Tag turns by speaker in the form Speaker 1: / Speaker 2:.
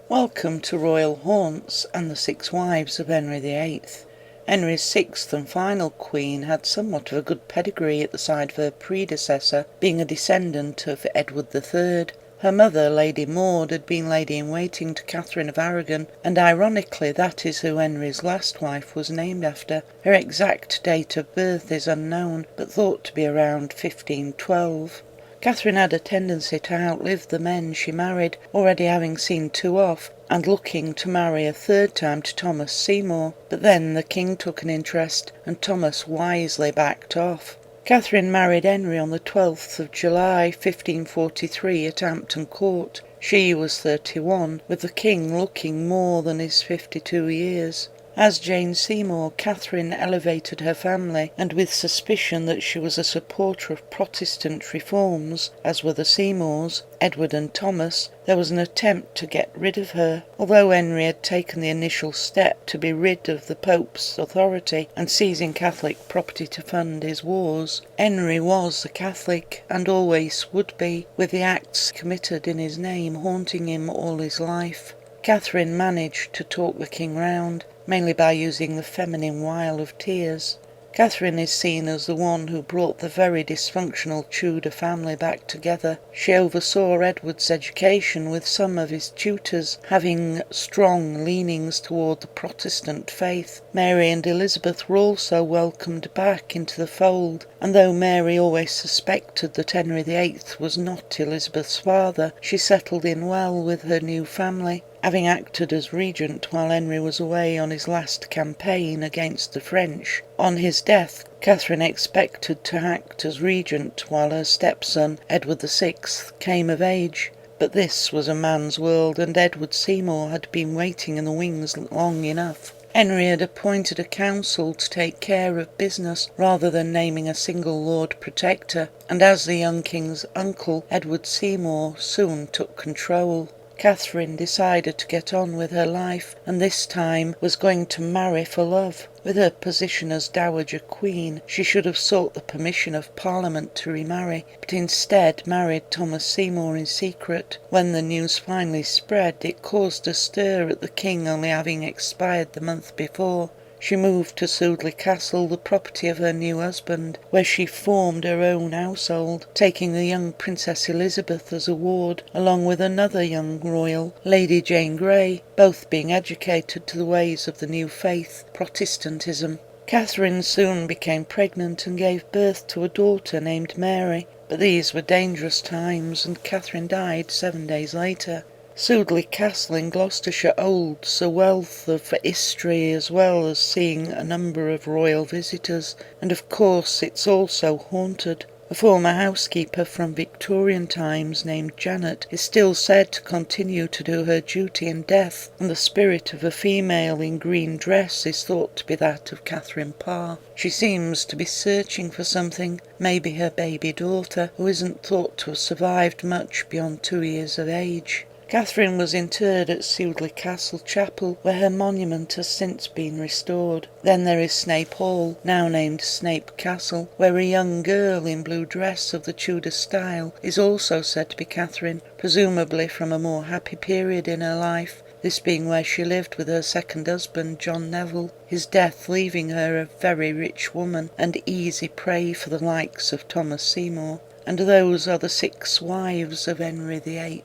Speaker 1: Welcome to Royal Haunts and the Six Wives of Henry VIII. Henry's sixth and final queen had somewhat of a good pedigree at the side of her predecessor, being a descendant of Edward III. Her mother, Lady Maud, had been lady-in-waiting to Catherine of Aragon, and ironically that is who Henry's last wife was named after. Her exact date of birth is unknown, but thought to be around 1512. Catherine had a tendency to outlive the men she married, already having seen two off, and looking to marry a third time to Thomas Seymour, but then the king took an interest, and Thomas wisely backed off. Catherine married Henry on the 12th of July 1543 at Hampton Court. She was 31, with the king looking more than his 52 years. As Jane Seymour, Catherine elevated her family, and with suspicion that she was a supporter of Protestant reforms, as were the Seymours, Edward and Thomas, there was an attempt to get rid of her. Although Henry had taken the initial step to be rid of the Pope's authority and seizing Catholic property to fund his wars, Henry was a Catholic, and always would be, with the acts committed in his name haunting him all his life. Catherine managed to talk the king round, mainly by using the feminine wile of tears. Catherine is seen as the one who brought the very dysfunctional Tudor family back together. She oversaw Edward's education, with some of his tutors having strong leanings toward the Protestant faith. Mary and Elizabeth were also welcomed back into the fold, and though Mary always suspected that Henry VIII was not Elizabeth's father, she settled in well with her new family, having acted as regent while Henry was away on his last campaign against the French. On his death, Catherine expected to act as regent while her stepson, Edward VI, came of age. But this was a man's world, and Edward Seymour had been waiting in the wings long enough. Henry had appointed a council to take care of business rather than naming a single Lord Protector, and as the young king's uncle, Edward Seymour soon took control. Catherine decided to get on with her life, and this time was going to marry for love. With her position as Dowager Queen, she should have sought the permission of Parliament to remarry, but instead married Thomas Seymour in secret. When the news finally spread, it caused a stir at the king only having expired the month before. She moved to Sudeley Castle, the property of her new husband, where she formed her own household, taking the young Princess Elizabeth as a ward, along with another young royal, Lady Jane Grey, both being educated to the ways of the new faith, Protestantism. Catherine soon became pregnant and gave birth to a daughter named Mary, but these were dangerous times, and Catherine died 7 days later. Sudeley Castle in Gloucestershire holds a wealth of history, as well as seeing a number of royal visitors, and of course it's also haunted. A former housekeeper from Victorian times named Janet is still said to continue to do her duty in death, and the spirit of a female in green dress is thought to be that of Catherine Parr. She seems to be searching for something, maybe her baby daughter, who isn't thought to have survived much beyond 2 years of age. Catherine was interred at Sudeley Castle Chapel, where her monument has since been restored. Then there is Snape Hall, now named Snape Castle, where a young girl in blue dress of the Tudor style is also said to be Catherine, presumably from a more happy period in her life, this being where she lived with her second husband, John Neville, his death leaving her a very rich woman and easy prey for the likes of Thomas Seymour. And those are the 6 wives of Henry VIII.